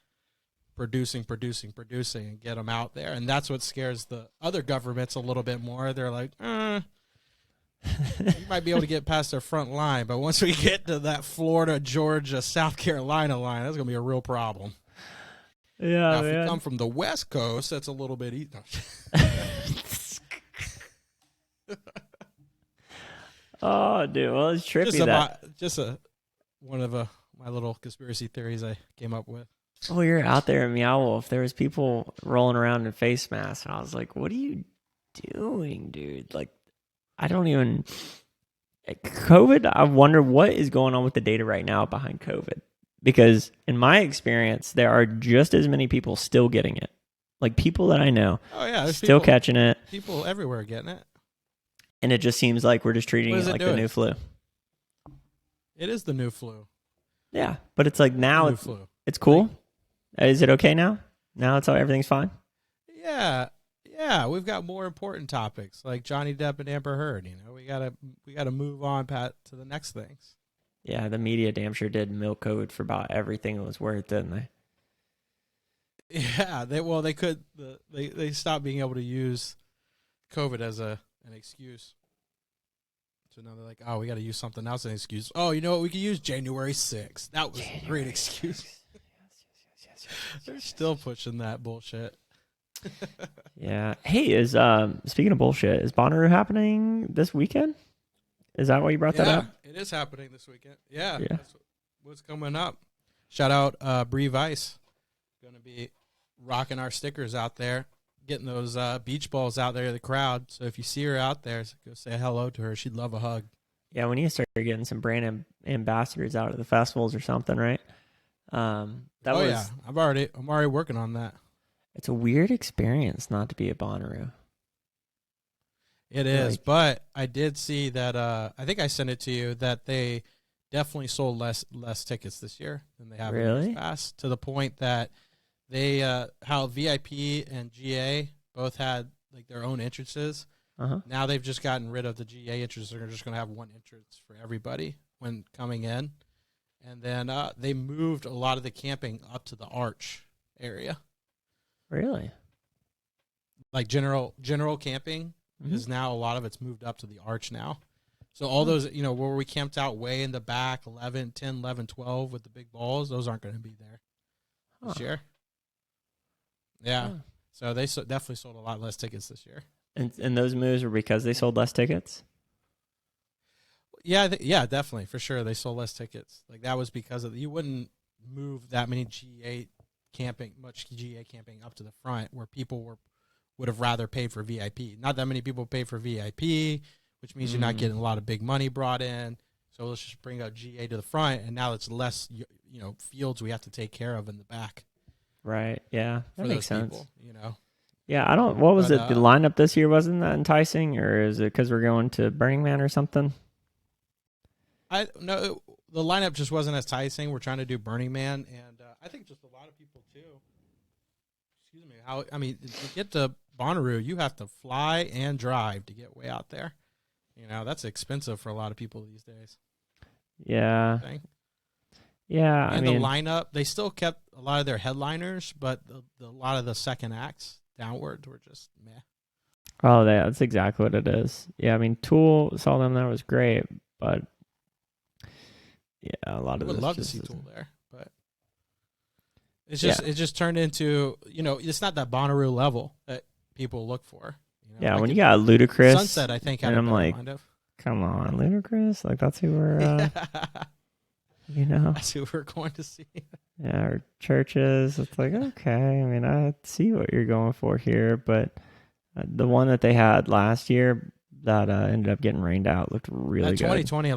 producing and get them out there. And that's what scares the other governments a little bit more. They're like, we might be able to get past their front line, but once we get to that Florida, Georgia, South Carolina line, that's going to be a real problem. Yeah, Now, if you come from the West Coast, that's a little bit easy. Oh, dude. Well, it's trippy One of my little conspiracy theories I came up with. Oh, you're out there in Meow Wolf. There was people rolling around in face masks, and I was like, "What are you doing, dude?" Like, I don't even. COVID. I wonder what is going on with the data right now behind COVID, because in my experience, there are just as many people still getting it. Like people that I know, Oh yeah, there's still people, catching it, people everywhere getting it. and it just seems like we're just treating What it is it like the doing? new flu. It is the new flu. Yeah, but it's like now New it's flu. it's cool. Is it okay now? Now it's all everything's fine. Yeah, we've got more important topics like Johnny Depp and Amber Heard. You know, we gotta move on, Pat, to the next things. Yeah, the media damn sure did milk COVID for about everything it was worth, didn't they? Yeah, they stopped being able to use COVID as an excuse. So now they're like, oh, we got to use something else as an excuse. Oh, you know what? We could use January 6th. That was a great excuse. Yes. They're still pushing that bullshit. Yeah. Hey, is speaking of bullshit, is Bonnaroo happening this weekend? Is that why you brought that Yeah, up? it is happening this weekend. Yeah, Yeah. that's what's coming up. Shout out Bree Weiss. Going to be rocking our stickers out there, getting those beach balls out there to the crowd. So if you see her out there, go say hello to her. She'd love a hug. Yeah, we need to start getting some brand ambassadors out at the festivals or something, right? I'm already working on that. It's a weird experience not to be at Bonnaroo. It is, Like- but I did see that. I think I sent it to you that they definitely sold less tickets this year than they have in Really? years past. To the point that they how VIP and GA both had like their own entrances. Uh-huh. Now they've just gotten rid of the GA entrance. They're just going to have one entrance for everybody when coming in, and then they moved a lot of the camping up to the arch area. Really? Like general camping Mhm. is now a lot of it's moved up to the arch now. So all those, you know, where we camped out way in the back, 11, 10, 11, 12 with the big balls, those aren't going to be there this Huh. year. Yeah. Huh. So they definitely sold a lot less tickets this year. And those moves were because they sold less tickets? Yeah, yeah, definitely. For sure. They sold less tickets. Like that was because of you wouldn't move that many GA camping up to the front where people would have rather paid for VIP. Not that many people pay for VIP, which means you're not getting a lot of big money brought in. So let's just bring up GA to the front, and now it's less, fields we have to take care of in the back Right. Yeah. That for makes those sense. people. Yeah, what was But, it? The lineup this year wasn't that enticing, or is it because we're going to Burning Man or something? No, the lineup just wasn't as enticing. We're trying to do Burning Man, and I think just a lot of people too. Excuse me. To get to Bonnaroo, you have to fly and drive to get way out there. That's expensive for a lot of people these days. Yeah. I think. Yeah. And the lineup, they still kept a lot of their headliners, but a lot of the second acts downwards were just meh. Oh, that's exactly what it is. Yeah, Tool, saw them there, was great, but yeah, a lot I of would this love to just see isn't- Tool there, but it just turned into it's not that Bonnaroo level that people look for. Yeah, Like when you got Ludacris, Sunset, I think, had and a I'm better like, lineup. come on, Ludacris, like that's who we're, That's who we're going to see. yeah, our churches. It's like, okay, I see what you're going for here, but the one that they had last year ended up getting rained out looked really That good. 2020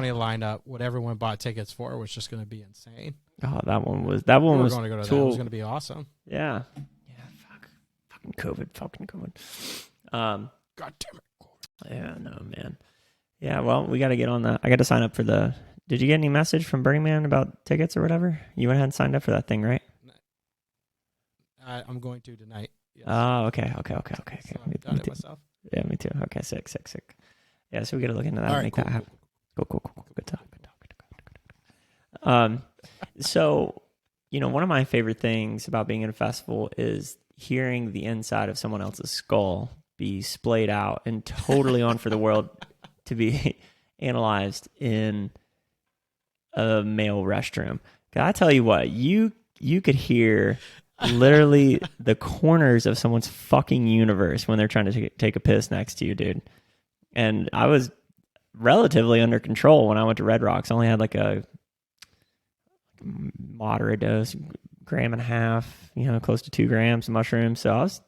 lineup, what everyone bought tickets for was just going to be insane. Oh, that one was We were was going to go to that. It Tool. was going to be awesome. Yeah. Fucking COVID. God damn it. Yeah, no, man. Yeah, well, we got to get on that. I got to sign up for the. Did you get any message from Burning Man about tickets or whatever? You went ahead and signed up for that thing, right? I'm going to tonight. Yes. Oh, okay. So I've done it myself. Yeah, me too. Okay, sick. Yeah, so we got to look into that All and right, make cool, that happen. Cool. Good talk. So, one of my favorite things about being at a festival is hearing the inside of someone else's skull be splayed out and totally on for the world to be analyzed in a male restroom. 'Cause I tell you what, you could hear literally the corners of someone's fucking universe when they're trying to take a piss next to you, dude. And I was relatively under control when I went to Red Rocks. I only had like a moderate dose, 1.5 grams, close to 2 grams of mushrooms. So I was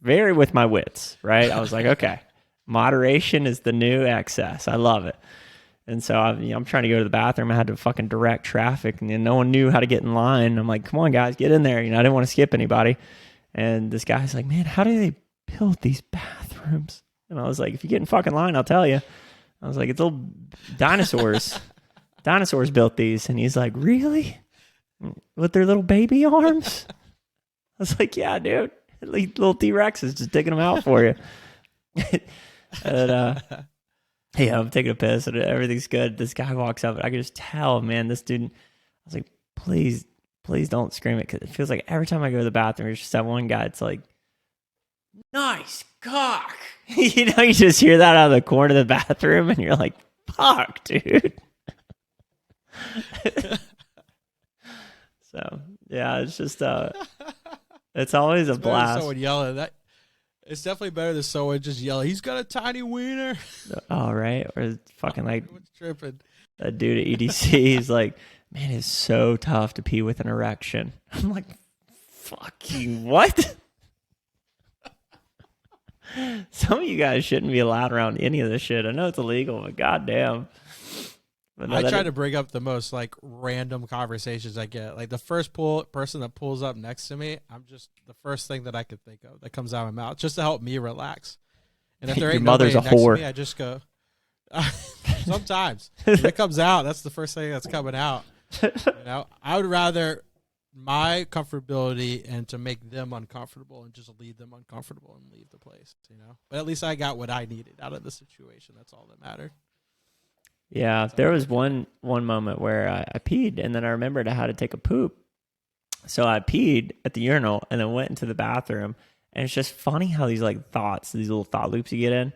very with my wits, right? I was like, okay, moderation is the new excess. I love it. And so I'm trying to go to the bathroom. I had to fucking direct traffic, and no one knew how to get in line. I'm like, come on, guys, get in there. I didn't want to skip anybody. And this guy's like, man, how do they build these bathrooms? And I was like, if you get in fucking line, I'll tell you. I was like, it's little dinosaurs. Dinosaurs built these. And he's like, really? With their little baby arms? I was like, yeah, dude. Little T-Rexes just digging them out for you. And, yeah, I'm taking a piss and everything's good. This guy walks up and I can just tell, man, this dude, I was like, please don't scream it. Cause it feels like every time I go to the bathroom, there's just that one guy. It's like, nice cock. You just hear that out of the corner of the bathroom and you're like, fuck, dude. So yeah, it's just, it's always a blast. Someone yelling that. It's definitely better than someone just yelling, he's got a tiny wiener. Oh, right. Or it's fucking like What's tripping? a dude at EDC. He's like, man, it's so tough to pee with an erection. I'm like, fucking what? Some of you guys shouldn't be allowed around any of this shit. I know it's illegal, but goddamn. But no, I try to bring up the most like random conversations I get. Like the first person that pulls up next to me, I'm just the first thing that I could think of that comes out of my mouth just to help me relax. And if there Your ain't mother's nobody a next whore. to me, I just go. Sometimes if it comes out, that's the first thing that's coming out. I would rather my comfortability and to make them uncomfortable and just leave them uncomfortable and leave the place. But at least I got what I needed out of the situation. That's all that mattered. Yeah, there was one moment where I peed, and then I remembered I had to take a poop. So I peed at the urinal and then went into the bathroom. And it's just funny how these these little thought loops you get in.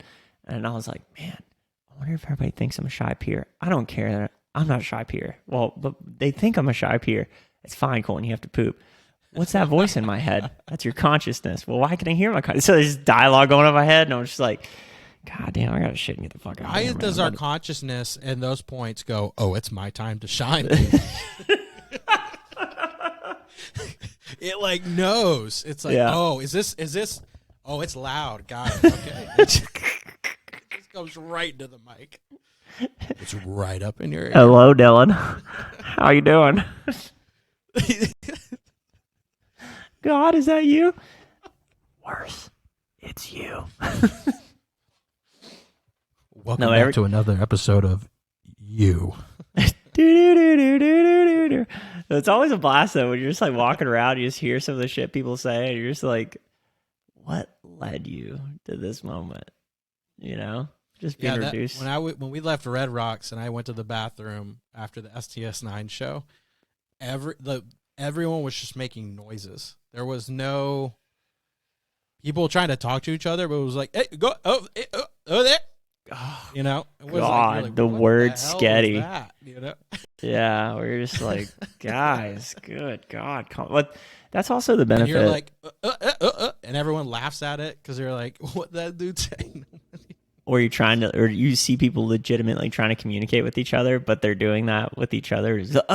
And I was like, man, I wonder if everybody thinks I'm a shy peer. I don't care. I'm not a shy peer. Well, but they think I'm a shy peer. It's fine, Colton. You have to poop. What's that voice in my head? That's your consciousness. Well, why can I hear my consciousness? So there's dialogue going on in my head, and I'm just like, God damn, I gotta shit and get the fuck out of Why here. does our consciousness and those points go, oh, it's my time to shine? It knows. It's like, Yeah. oh, is this? Oh, it's loud. Got it. Okay. This goes right into the mic. It's right up in your ear. Hello, Dylan. How you doing? God, is that you? Worse. It's you. Welcome back to another episode of You. It's always a blast though when you're just walking around, you just hear some of the shit people say, and you're just like, what led you to this moment? Just being reduced. When we left Red Rocks and I went to the bathroom after the STS9 show, everyone was just making noises. There was no people trying to talk to each other, but it was like, hey, go over there. Oh, It was God, like, the what word the hell sketty. was that? Yeah, we're just like, guys, good God. But that's also the And benefit. you're like, and everyone laughs at it because they're like, what that dude saying? or you see people legitimately trying to communicate with each other, but they're doing that with each other. Yeah.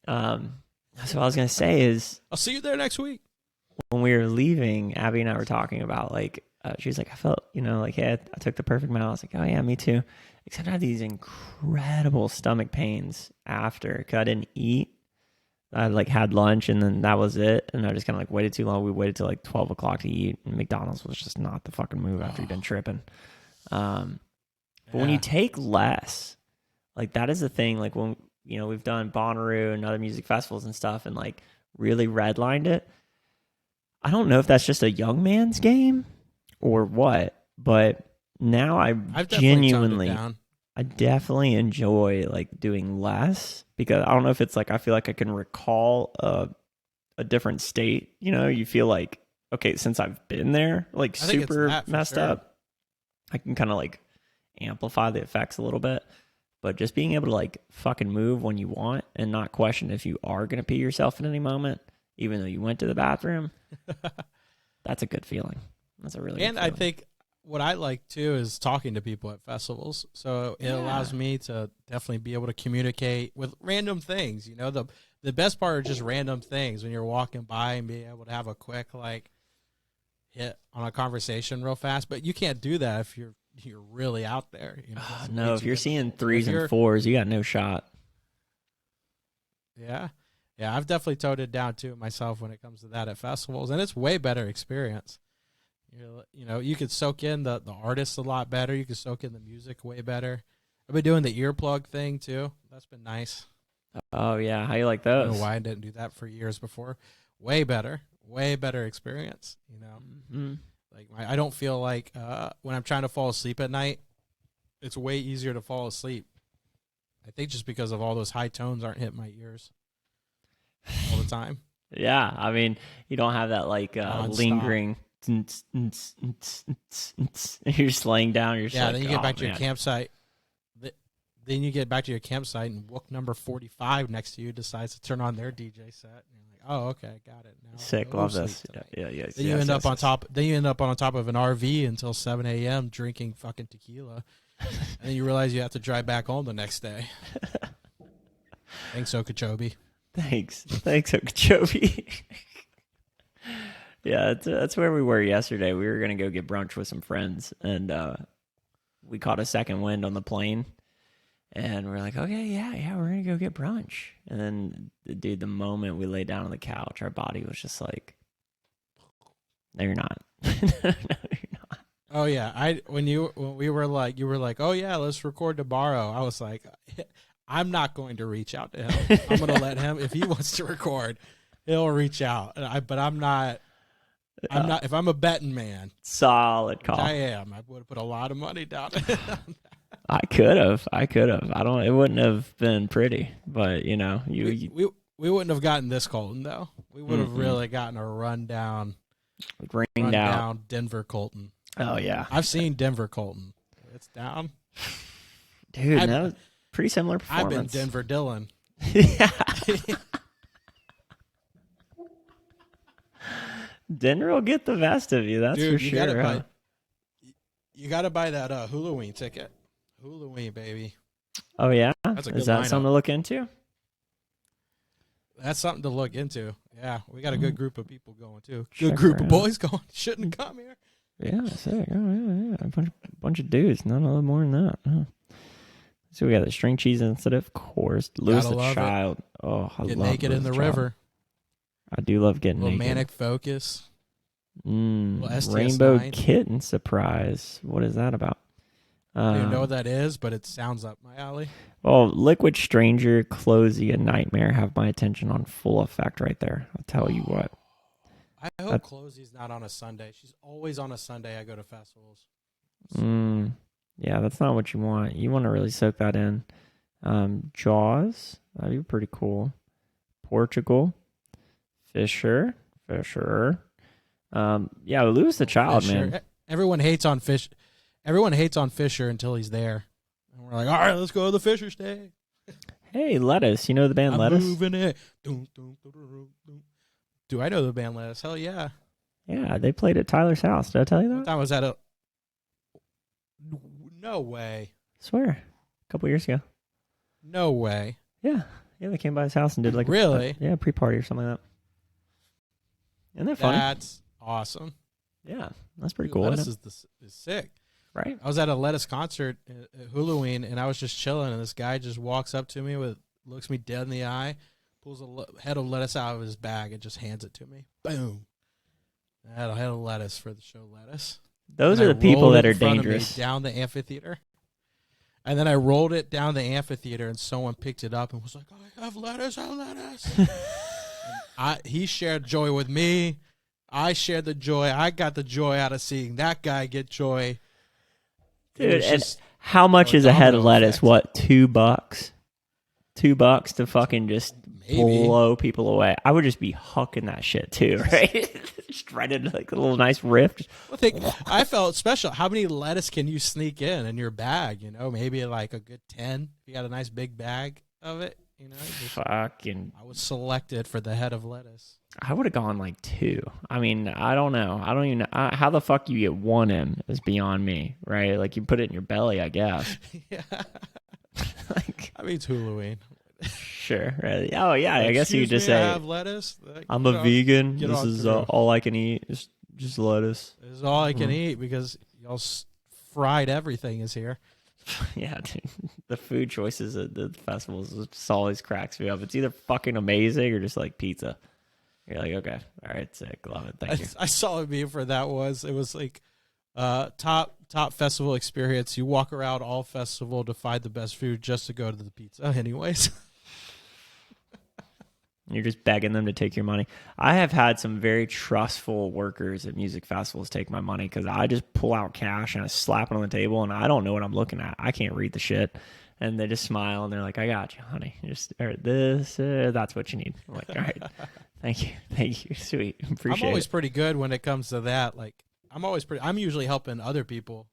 That's what I was gonna say is, I'll see you there next week. when we were leaving, Abby and I were talking about like, she was like, I felt, like, hey, I took the perfect amount. I was like, oh yeah, me too. Except I had these incredible stomach pains after, because I didn't eat. I like had lunch and then that was it. And I just kind of like waited too long. We waited till like 12 o'clock to eat, and McDonald's was just not the fucking move after you've been tripping. But when you take less, like that is the thing. Like when, we've done Bonnaroo and other music festivals and stuff and like really redlined it. I don't know if that's just a young man's game or what, but now I've genuinely, down. I definitely enjoy like doing less, because I don't know if it's like, I feel like I can recall a different state. You feel like, okay, since I've been there, like super messed up, I can kind of like amplify the effects a little bit. But just being able to like fucking move when you want and not question if you are going to pee yourself at any moment, even though you went to the bathroom, that's a good feeling. That's a really good feeling. I think what I like too is talking to people at festivals. So it allows me to definitely be able to communicate with random things. The best part are just random things when you're walking by and being able to have a quick like hit on a conversation real fast. But you can't do that if you're really out there. No, if you're seeing 3s and 4s, you got no shot. Yeah. Yeah, I've definitely toned it down too myself when it comes to that at festivals, and it's way better experience. You could soak in the artists a lot better. You could soak in the music way better. I've been doing the earplug thing too. That's been nice. Oh yeah, how you like I those? don't know why I didn't do that for years before. Way better experience. Mm-hmm. Like I don't feel like when I'm trying to fall asleep at night, it's way easier to fall asleep. I think just because of all those high tones aren't hitting my ears all the time. Yeah, I mean, you don't have that like lingering. You're just laying down. You're just then you get back to your campsite. Then you get back to your campsite, and Wook number 45 next to you decides to turn on their DJ set. And you're like, oh, okay, got it. Now sick, love this. Yeah. Then you end up on top. Then you end up on top of an RV until 7 a.m. drinking fucking tequila, and then you realize you have to drive back home the next day. Thanks, Okeechobee. Thanks, Okeechobee. Yeah, that's where we were yesterday. We were gonna go get brunch with some friends, and we caught a second wind on the plane, and we're like, okay, yeah, we're gonna go get brunch. And then, dude, the moment we lay down on the couch, our body was just like, no, you're not. No, you're not. Oh yeah, when you were like, oh yeah, let's record tomorrow. I was like, I'm not going to reach out to him. I'm going to let him, if he wants to record, he'll reach out. But I'm not. If I'm a betting man, solid call. I am. I would have put a lot of money down. I could have. It wouldn't have been pretty, but we wouldn't have gotten this Colton though. We would have really gotten a rundown Denver Colton. Oh yeah, I've seen Denver Colton. It's down, dude. That was pretty similar performance. I've been Denver Dylan. Yeah. Denver will get the best of you, that's dude, for sure. You got to buy that Halloween ticket. Halloween, baby. Oh, yeah? That's a good Is that lineup. something to look into? That's something to look into. Yeah, we got a good group of people going, too. Check Good group her of out. boys going. Shouldn't come here. Yeah, sick. Oh, yeah. A bunch of dudes. Not a lot more than that. Huh. So we got the string cheese incident, of course. Lewis Gotta the love Child. Oh, I Get love naked Lewis in the Child. river. I do love getting naked. Romantic focus. STS Rainbow 9. Kitten surprise. What is that about? I don't even know what that is, but it sounds up my alley. Well, Liquid Stranger, Closey, and Nightmare have my attention on full effect right there. I'll tell you what. I hope Closey's not on a Sunday. She's always on a Sunday I go to festivals. Yeah, that's not what you want. You want to really soak that in. Jaws, that'd be pretty cool. Portugal, Fisher. Yeah, Lewis the Child, Fisher. man. Everyone hates on Fish. Everyone hates on Fisher until he's there. And we're like, all right, let's go to the Fisher Stage. Hey, Lettuce. You know the band I'm Lettuce? moving it. Do I know the band Lettuce? Hell yeah. Yeah, they played at Tyler's house. Did I tell you What that? time was that? No way. Swear. A couple years ago. No way. Yeah, they came by his house and did like Really? a pre-party or something like Isn't that funny? That's awesome. Yeah, that's pretty Dude, cool. lettuce Isn't it? is sick. Right? I was at a lettuce concert at Halloween, and I was just chilling, and this guy just walks up to me looks me dead in the eye, pulls a head of lettuce out of his bag, and just hands it to me. Boom. I had a head of lettuce for the show Lettuce. Those And are I the people rolled that it are in front of me dangerous. down the amphitheater. And then I rolled it down the amphitheater, and someone picked it up and was like, I have lettuce, I have lettuce. He shared joy with me. I shared the joy. I got the joy out of seeing that guy get joy. It Dude, was and just how much a is a head of domino lettuce? effect. What, $2? $2 to fucking just Maybe. blow people away. I would just be hucking that shit too, right? Just right into like a little nice rift. I felt special. How many lettuce can you sneak in your bag? You know, maybe like a good 10. If you got a nice big bag of it, you know. Fucking, I was selected for the head of lettuce. I would have gone like 2. I mean, I don't know. I don't even know. How the fuck you get 1 in is beyond me, right? Like you put it in your belly, I guess. Yeah. Like, I mean, it's Halloween. sure. Right? Oh, yeah. I guess you could just I say, have lettuce. Like, I'm you a know, vegan. get This on is through. all I can eat. Just lettuce. This is all I can eat because y'all fried everything is here. Yeah, dude. The food choices at the festivals just always cracks me up. It's either fucking amazing or just like pizza. You're like, okay, all right, sick, love it, thank you. I saw a meme for that it was like top festival experience. You walk around all festival to find the best food just to go to the pizza anyways. You're just begging them to take your money. I have had some very trustful workers at music festivals take my money because I just pull out cash and I slap it on the table and I don't know what I'm looking at. I can't read the shit. And they just smile and they're like, I got you, honey. Just or this, that's what you need. I'm like, all right, thank you, sweet, appreciate I'm always it. pretty good when it comes to that. Like I'm usually helping other people.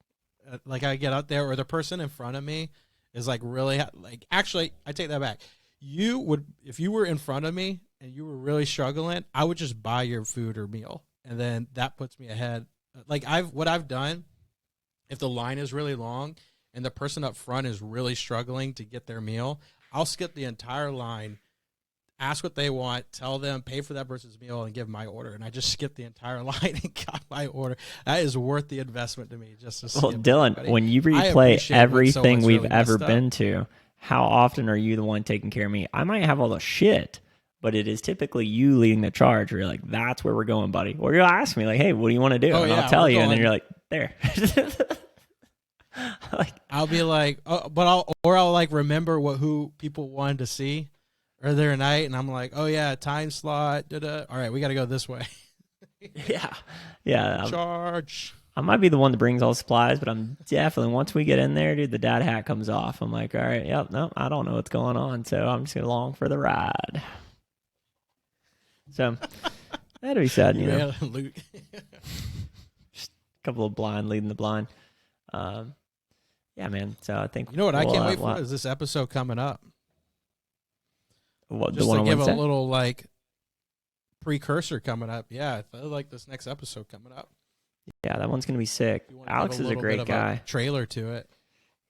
Like I get out there or the person in front of me is like really like actually I take that back. You would if you were in front of me and you were really struggling, I would just buy your food or meal, and then that puts me ahead. Like what I've done, if the line is really long and the person up front is really struggling to get their meal, I'll skip the entire line, ask what they want, tell them, pay for that person's meal, and give my order. And I just skip the entire line and got my order. That is worth the investment to me. Just to Well, skip Dylan, everybody. when you I replay appreciate when everything someone's we've really ever messed up. been to, how often are you the one taking care of me? I might have all the shit, but it is typically you leading the charge. Where you're like, that's where we're going, buddy. Or you'll ask me, like, hey, what do you want to do? Oh, and yeah, I'll tell we're you. And then going- you're like, there. Like, I'll be like, I'll like remember who people wanted to see earlier night, and I'm like, oh yeah, time slot. All right, we got to go this way. yeah. Yeah. Charge. I might be the one that brings all the supplies, but I'm definitely, once we get in there, dude, the dad hat comes off. I'm like, all right, yep, no, I don't know what's going on. So I'm just going along for the ride. So that'd be sad, you know. Yeah, Luke. Couple of blind leading the blind. Yeah, man. So I think You know what I we'll, can't wait we'll- for is this episode coming up. What, the Just one to on give Wednesday? a little like precursor coming up. Yeah, I feel like this next episode coming up. Yeah, that one's gonna be sick. If you wanna Alex give is a little great bit of guy. trailer to it.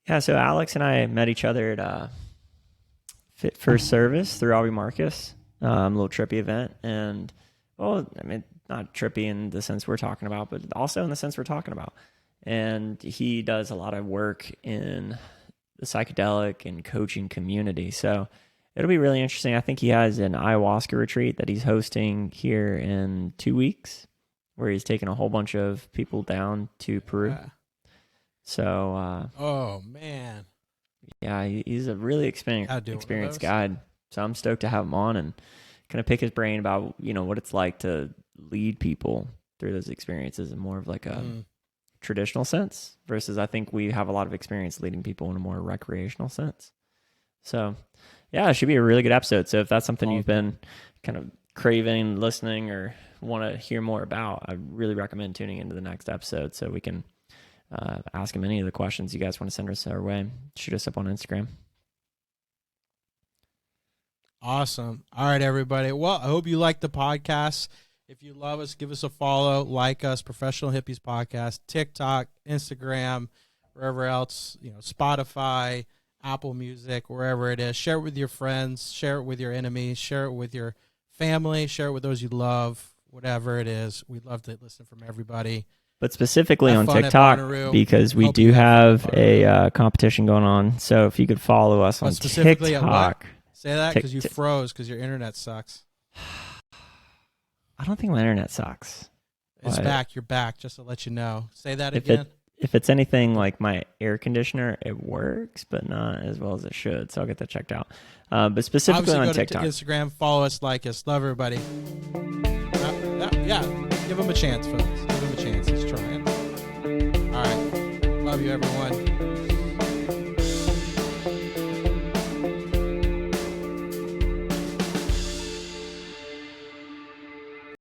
Yeah, so Alex and I met each other at Fit First Service through Aubrey Marcus, a little trippy event, and well, I mean, not trippy in the sense we're talking about, but also in the sense we're talking about. And he does a lot of work in the psychedelic and coaching community. So it'll be really interesting. I think he has an ayahuasca retreat that he's hosting here in 2 weeks, where he's taking a whole bunch of people down to Peru. Yeah. So Oh man. yeah, he's a really Gotta do one of experienced those. guide. So I'm stoked to have him on and kind of pick his brain about, you know, what it's like to lead people through those experiences in more of like a traditional sense versus I think we have a lot of experience leading people in a more recreational sense. So yeah, it should be a really good episode. So if that's something you've been kind of craving, listening, or want to hear more about, I really recommend tuning into the next episode so we can ask him any of the questions you guys want to send us our way. Shoot us up on Instagram. Awesome. All right, everybody. Well, I hope you like the podcast. If you love us, give us a follow, like us, Professional Hippies Podcast, TikTok, Instagram, wherever else, you know, Spotify, Apple Music, wherever it is. Share it with your friends, share it with your enemies, share it with your family, share it with those you love. whatever it is. We'd love to listen from everybody. But specifically Have on fun at TikTok, Bonnaroo. because we Hope do you have have fun at a competition going on. So if you could follow us But on specifically at what? TikTok. Say that because you Tick- froze because your internet sucks. I don't think my internet sucks. It's What? back. You're back. Just to let you know. Say that If again. if it's anything like my air conditioner, it works, but not as well as it should. So I'll get that checked out. But specifically Obviously, on go TikTok. to Instagram, follow us, like us, love everybody. Yeah, give them a chance, folks. Give them a chance. Let's try it. All right. Love you, everyone.